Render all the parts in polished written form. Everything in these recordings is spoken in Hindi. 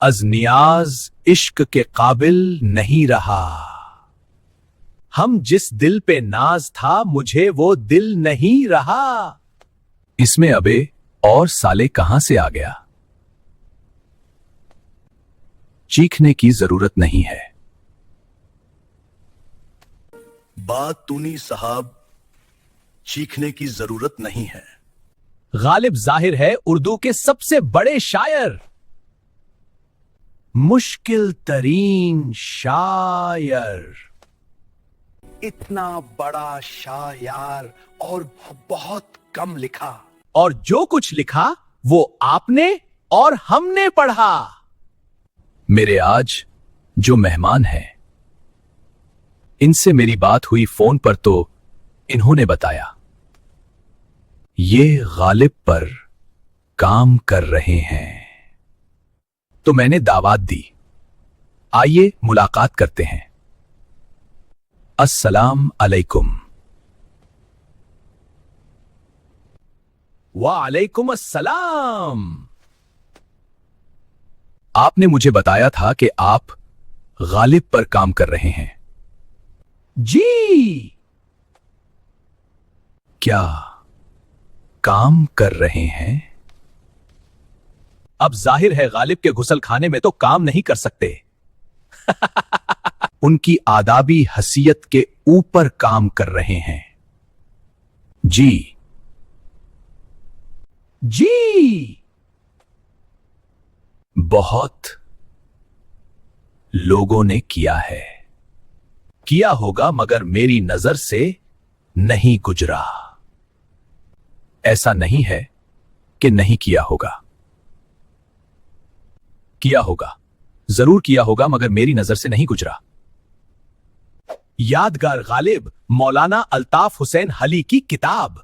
अज़नियाज इश्क के काबिल नहीं रहा। हम जिस दिल पे नाज था मुझे वो दिल नहीं रहा। इसमें अबे और साले कहां से आ गया? चीखने की जरूरत नहीं है। बात तूनी साहब, चीखने की जरूरत नहीं है। गालिब जाहिर है उर्दू के सबसे बड़े शायर, मुश्किल तरीन शायर। इतना बड़ा शायर और बहुत कम लिखा। और जो कुछ लिखा वो आपने और हमने पढ़ा। मेरे आज जो मेहमान हैं, इनसे मेरी बात हुई फोन पर तो इन्होंने बताया ये गालिब पर काम कर रहे हैं। तो मैंने दावत दी, आइए मुलाकात करते हैं। अस्सलाम अलैकुम। वालेकुम अस्सलाम। आपने मुझे बताया था कि आप गालिब पर काम कर रहे हैं। जी। क्या काम कर रहे हैं? अब जाहिर है गालिब के गुसल खाने में तो काम नहीं कर सकते। उनकी आदाबी हसीयत के ऊपर काम कर रहे हैं। जी जी। बहुत लोगों ने किया है, किया होगा, मगर मेरी नजर से नहीं गुजरा। ऐसा नहीं है कि नहीं किया होगा, किया होगा, जरूर किया होगा, मगर मेरी नजर से नहीं गुजरा। यादगार गालिब मौलाना अल्ताफ हुसैन हली की किताब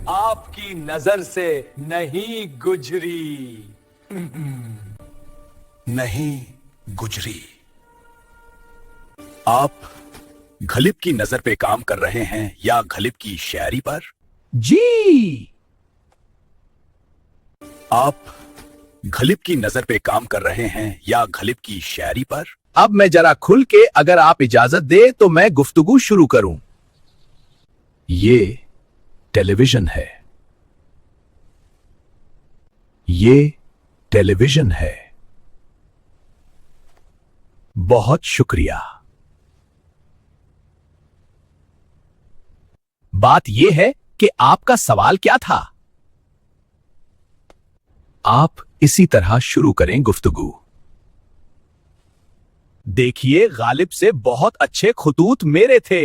आपकी नजर से नहीं गुजरी। नहीं गुजरी। आप गालिब की नजर पे काम कर रहे हैं या गालिब की शायरी पर? जी। आप गालिब की नजर पे काम कर रहे हैं या गालिब की शायरी पर? अब मैं जरा खुल के, अगर आप इजाजत दे तो मैं गुफ्तगू शुरू करूं। ये टेलीविजन है, ये टेलीविजन है। बहुत शुक्रिया। बात यह है कि आपका सवाल क्या था? आप इसी तरह शुरू करें गुफ्तगू। देखिए, गालिब से बहुत अच्छे खुतूत मेरे थे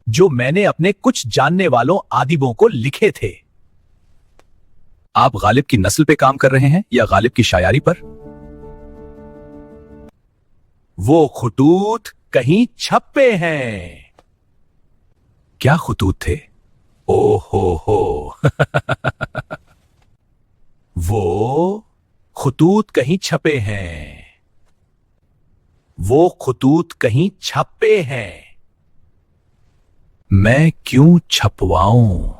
जो मैंने अपने कुछ जानने वालों आदिबों को लिखे थे। आप गालिब की नस्ल पे काम कर रहे हैं या गालिब की शायरी पर? वो खुतूत कहीं छपे हैं। क्या खुतूत थे? ओ हो वो खुतूत कहीं छपे हैं। वो खुतूत कहीं छपे हैं। मैं क्यों छपवाऊं?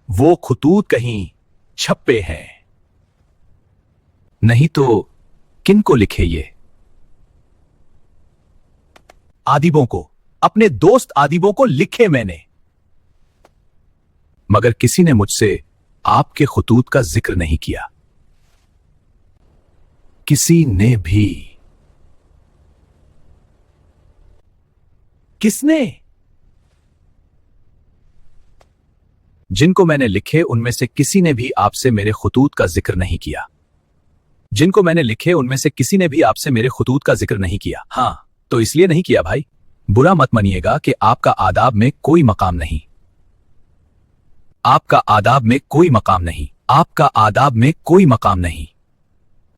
वो खुतूत कहीं छपे हैं। नहीं तो किन को लिखे ये? आदिबों को, अपने दोस्त आदिबों को लिखे मैंने। मगर किसी ने मुझसे आपके खुतूत का जिक्र नहीं किया। किसी ने भी। किसने? जिनको मैंने लिखे उनमें से किसी ने भी आपसे मेरे खुतूत का जिक्र नहीं किया। जिनको मैंने लिखे उनमें से किसी ने भी आपसे मेरे खुतूत का जिक्र नहीं किया। हां, तो इसलिए नहीं किया भाई, बुरा मत मानिएगा कि आपका आदाब में कोई मकाम नहीं। आपका आदाब में कोई मकाम नहीं। आपका आदाब में कोई मकाम नहीं।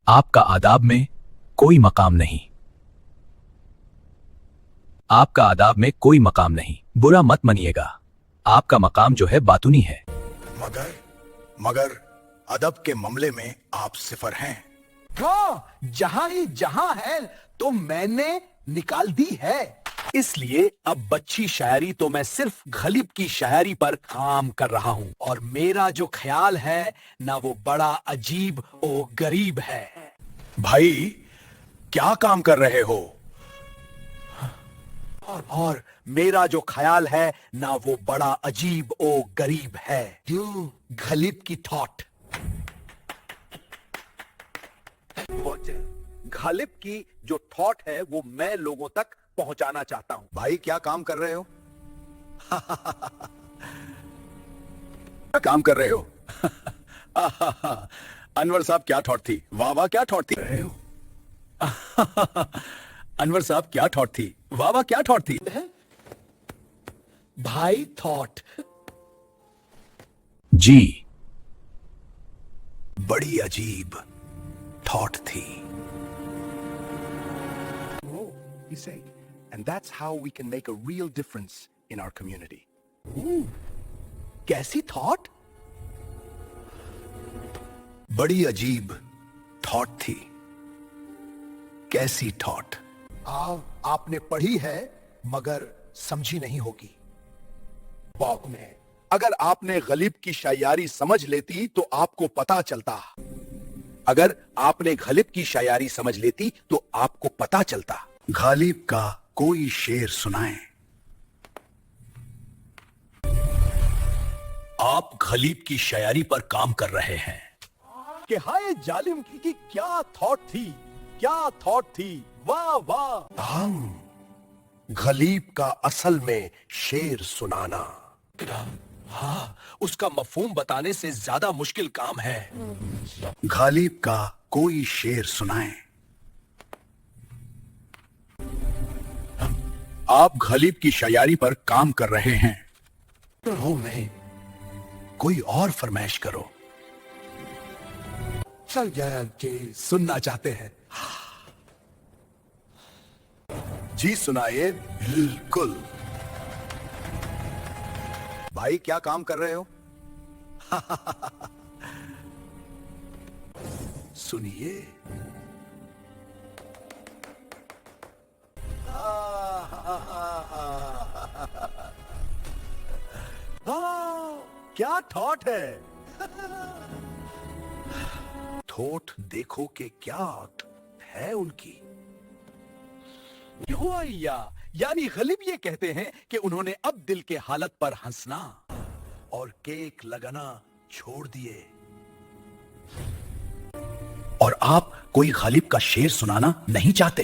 आपका आदाब में कोई मकाम नहीं। आपका आदाब में कोई मकाम नहीं। बुरा मत मानिएगा, आपका मकाम जो है बातूनी है। मगर अदब के मामले में आप सिफर हैं। जहां ही जहां है तो मैंने निकाल दी है। इसलिए अब बच्ची शायरी तो मैं सिर्फ गलिब की शायरी पर काम कर रहा हूं, और मेरा जो ख्याल है ना वो बड़ा अजीब और गरीब है। भाई क्या काम कर रहे हो? और मेरा जो ख्याल है ना वो बड़ा अजीब और गरीब है। गलिब की थॉट, गालिब की जो थॉट है वो मैं लोगों तक पहुंचाना चाहता हूं। भाई क्या काम कर रहे हो? क्या काम कर रहे हो? अनवर साहब क्या थॉट थी, वाह वाह क्या थॉट थी। अनवर साहब क्या थॉट थी, वाह वाह क्या थॉट थी। भाई थॉट जी, बड़ी अजीब थॉट थी। You say, and that's how we can make a real difference in our community. कैसी थॉट? बड़ी अजीब थॉट थी। कैसी थॉट? आपने पढ़ी है मगर समझी नहीं होगी। बॉब ने, अगर आपने गलिब की शायरी समझ लेती तो आपको पता चलता। अगर आपने गलिब की शायरी समझ लेती तो आपको पता चलता। गालिब का कोई शेर सुनाएं। आप गलिब की शायरी पर काम कर रहे हैं। कि हाय जालिम की क्या थॉट थी, क्या थॉट थी, वाह वाह। गलीब का असल में शेर सुनाना, हाँ, उसका मफहूम बताने से ज्यादा मुश्किल काम है। गालिब का कोई शेर सुनाएं। आप गलीब की शायरी पर काम कर रहे हैं। नहीं, कोई और फरमाइश करो। चल जाए कि सुनना चाहते हैं। जी सुनाइए। बिल्कुल। भाई क्या काम कर रहे हो? सुनिए। क्या थॉट है? थोट देखो कि क्या है उनकी। हुआ यानी गलिब ये कहते हैं कि उन्होंने अब दिल के हालत पर हंसना और केक लगाना छोड़ दिए। और आप कोई गालिब का शेर सुनाना नहीं चाहते।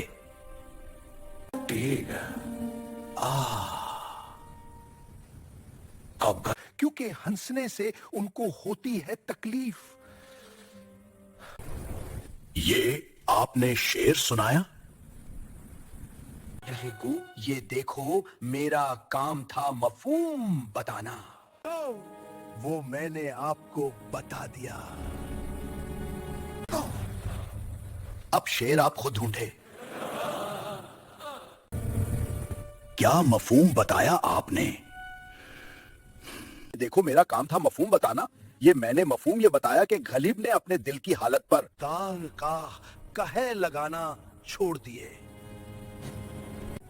अब क्योंकि हंसने से उनको होती है तकलीफ। ये आपने शेर सुनाया? ये देखो, मेरा काम था मफहूम बताना। वो मैंने आपको बता दिया। अब शेर आप खुद ढूंढे। क्या मफहूम बताया आपने? देखो, मेरा काम था मफहूम बताना। ये मैंने मफहूम ये बताया कि गलीब ने अपने दिल की हालत पर ताल का कहे लगाना छोड़ दिए।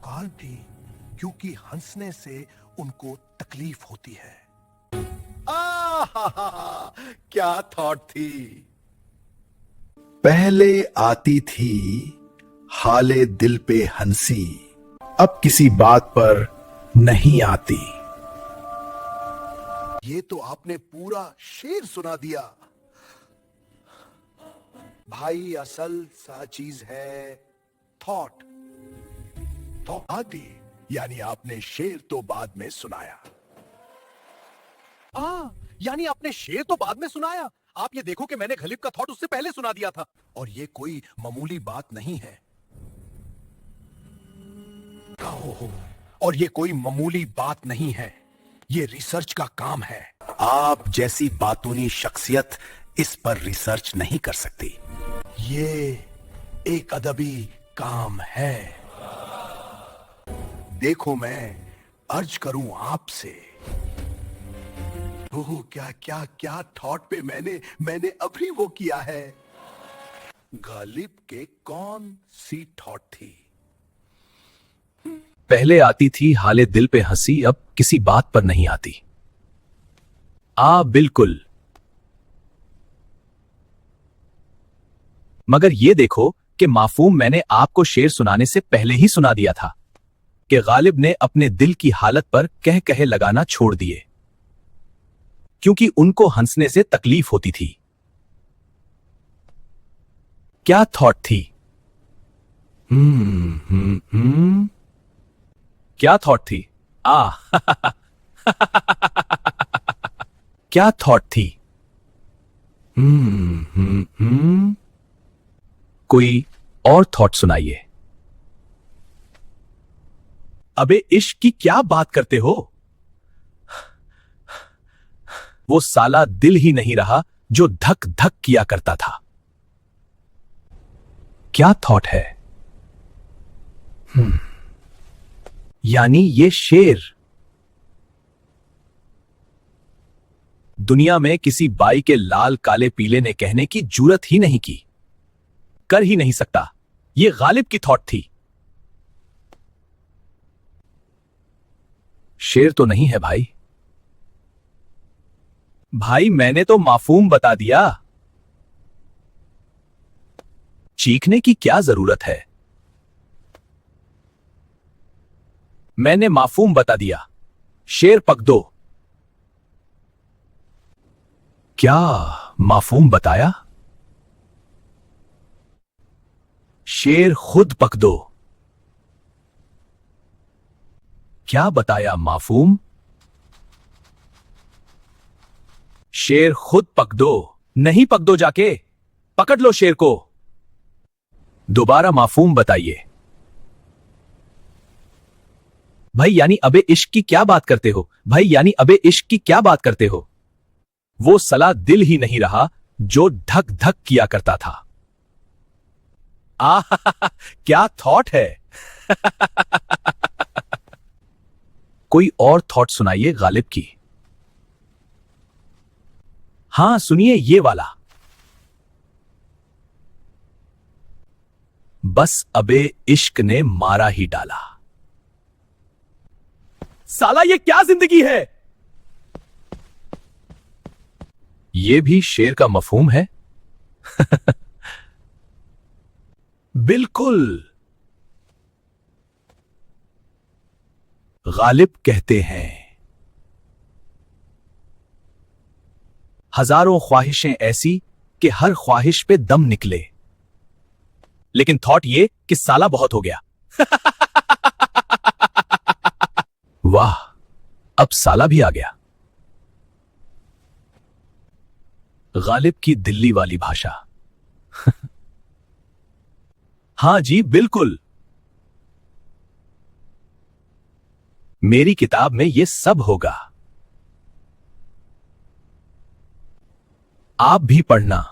काल थी क्योंकि हंसने से उनको तकलीफ होती है। क्या थॉट थी। पहले आती थी हाले दिल पे हंसी, अब किसी बात पर नहीं आती। ये तो आपने पूरा शेर सुना दिया। भाई असल सा चीज है थॉट। तो आती यानी आपने शेर तो बाद में सुनाया। यानी आपने शेर तो बाद में सुनाया। आप ये देखो कि मैंने गलीब का थॉट उससे पहले सुना दिया था। और ये कोई मामूली बात नहीं है। और ये कोई मामूली बात नहीं है, ये रिसर्च का काम है। आप जैसी बातूनी शख्सियत इस पर रिसर्च नहीं कर सकती। ये एक अदबी काम है। देखो मैं अर्ज करूं आपसे। ओह क्या क्या क्या थॉट पे मैंने अभी वो किया है। गालिब के कौन सी थॉट थी? पहले आती थी हाले दिल पे हंसी, अब किसी बात पर नहीं आती। बिल्कुल। मगर ये देखो कि माफूम मैंने आपको शेर सुनाने से पहले ही सुना दिया था कि गालिब ने अपने दिल की हालत पर कह कहे लगाना छोड़ दिए, क्योंकि उनको हंसने से तकलीफ होती थी। क्या थॉट थी? क्या थॉट थी? क्या थॉट थी? कोई और थॉट सुनाइए। अबे इश्क की क्या बात करते हो? वो साला दिल ही नहीं रहा जो धक धक किया करता था। क्या थॉट है? यानी ये शेर। दुनिया में किसी बाई के लाल काले पीले ने कहने की जुर्रत ही नहीं की, कर ही नहीं सकता। ये गालिब की थॉट थी। शेर तो नहीं है भाई। भाई मैंने तो माफूम बता दिया। चीखने की क्या जरूरत है? मैंने माफूम बता दिया। शेर पक दो। क्या माफूम बताया? शेर खुद पक दो। क्या बताया माफूम? शेर खुद पक दो। नहीं पक दो, जाके पकड़ लो शेर को। दोबारा माफूम बताइए। भाई यानी अबे इश्क की क्या बात करते हो? भाई यानी अबे इश्क की क्या बात करते हो? वो सला दिल ही नहीं रहा जो धक धक किया करता था। क्या थॉट है? कोई और थॉट सुनाइए गालिब की। हां सुनिए ये वाला। बस अबे इश्क ने मारा ही डाला। साला ये क्या जिंदगी है? ये भी शेर का मफहूम है। बिल्कुल। गालिब कहते हैं, हजारों ख्वाहिशें ऐसी कि हर ख्वाहिश पे दम निकले, लेकिन थॉट ये कि साला बहुत हो गया। वाह, अब साला भी आ गया। गालिब की दिल्ली वाली भाषा। हां जी बिल्कुल। मेरी किताब में यह सब होगा, आप भी पढ़ना।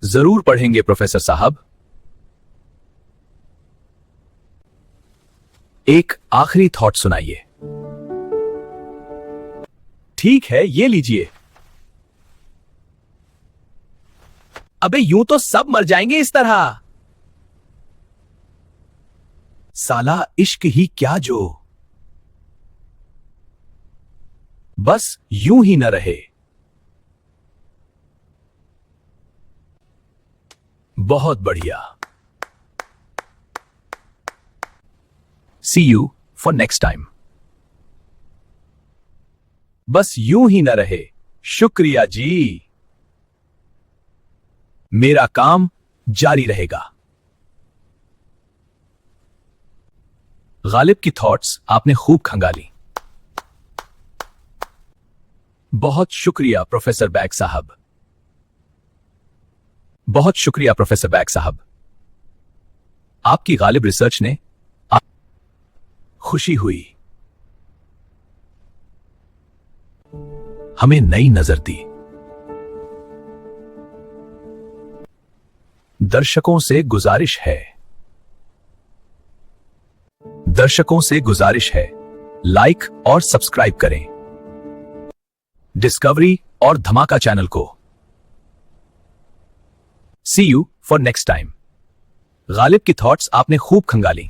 जरूर पढ़ेंगे प्रोफेसर साहब। एक आखिरी थॉट सुनाइए। ठीक है, ये लीजिए। अबे यूं तो सब मर जाएंगे इस तरह। साला इश्क ही क्या जो बस यूं ही न रहे। बहुत बढ़िया। सी यू फॉर नेक्स्ट टाइम। बस यूं ही न रहे। शुक्रिया जी। मेरा काम जारी रहेगा। गालिब की थॉट्स आपने खूब खंगाली। बहुत शुक्रिया प्रोफेसर बैग साहब। बहुत शुक्रिया प्रोफेसर बैग साहब। आपकी गालिब रिसर्च ने खुशी हुई, हमें नई नजर दी। दर्शकों से गुजारिश है, लाइक और सब्सक्राइब करें डिस्कवरी और धमाका चैनल को। See you for next time. Ghalib की थॉट्स आपने खूब खंगाली।